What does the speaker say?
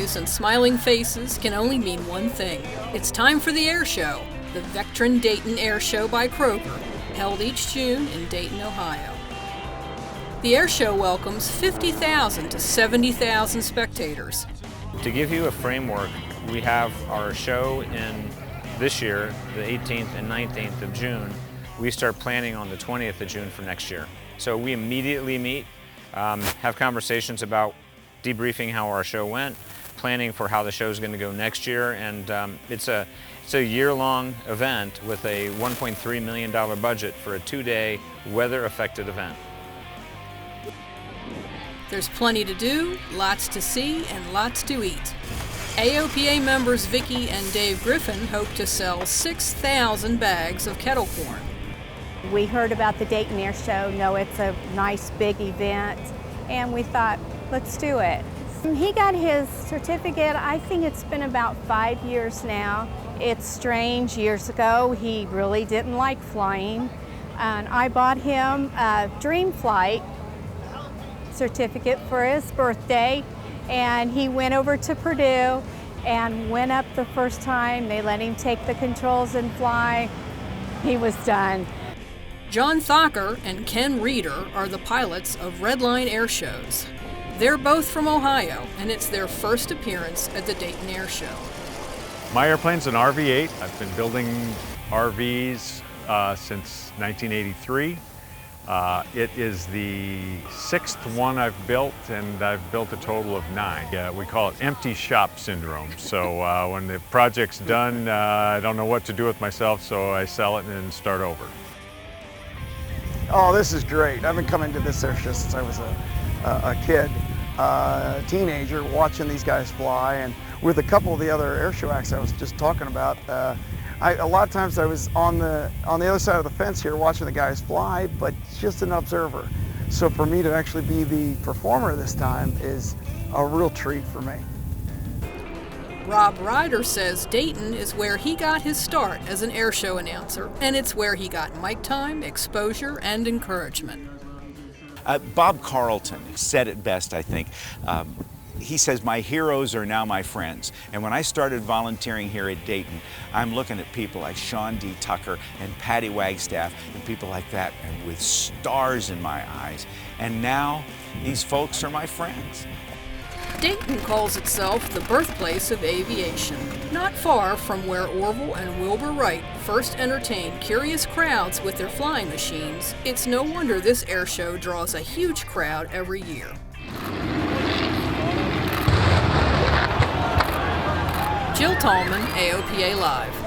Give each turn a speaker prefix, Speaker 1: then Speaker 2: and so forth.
Speaker 1: eyes and smiling faces can only mean one thing. It's time for the Air Show, the Veteran Dayton Air Show by Kroger, held each June in Dayton, Ohio. The Air Show welcomes 50,000 to 70,000 spectators.
Speaker 2: To give you a framework, we have our show in this year, the 18th and 19th of June. We start planning on the 20th of June for next year. So we immediately meet, have conversations about debriefing how our show went, planning for how the show is going to go next year, and it's a year-long event with a $1.3 million budget for a 2-day weather-affected event.
Speaker 1: There's plenty to do, lots to see, and lots to eat. AOPA members Vicki and Dave Griffin hope to sell 6,000 bags of kettle corn.
Speaker 3: We heard about the Dayton Air Show, know it's a nice big event, and we thought, let's do it. He got his certificate, I think it's been about 5 years now. It's strange, years ago he really didn't like flying, and I bought him a Dream Flight certificate for his birthday, and he went over to Purdue and went up the first time. They let him take the controls and fly. He was done.
Speaker 1: John Thacker and Ken Reeder are the pilots of Redline Air Shows. They're both from Ohio, and it's their first appearance at the Dayton Air Show.
Speaker 4: My airplane's an RV-8. I've been building RVs since 1983. It is the 6th one I've built, and I've built a total of 9. We call it empty shop syndrome. So when the project's done, I don't know what to do with myself, so I sell it and then start over.
Speaker 5: Oh, this is great. I've been coming to this air show since I was a kid, a teenager, watching these guys fly, and with a couple of the other air show acts I was just talking about. A lot of times I was on the other side of the fence here watching the guys fly, but just an observer. So for me to actually be the performer this time is a real treat for me.
Speaker 1: Rob Ryder says Dayton is where he got his start as an air show announcer, and it's where he got mic time, exposure, and encouragement.
Speaker 6: Bob Carlton said it best, I think. He says, my heroes are now my friends. And when I started volunteering here at Dayton, I'm looking at people like Sean D. Tucker and Patty Wagstaff and people like that, and with stars in my eyes. And now these folks are my friends.
Speaker 1: Dayton calls itself the birthplace of aviation, not far from where Orville and Wilbur Wright first entertained curious crowds with their flying machines. It's no wonder this air show draws a huge crowd every year. Jill Tallman, AOPA Live.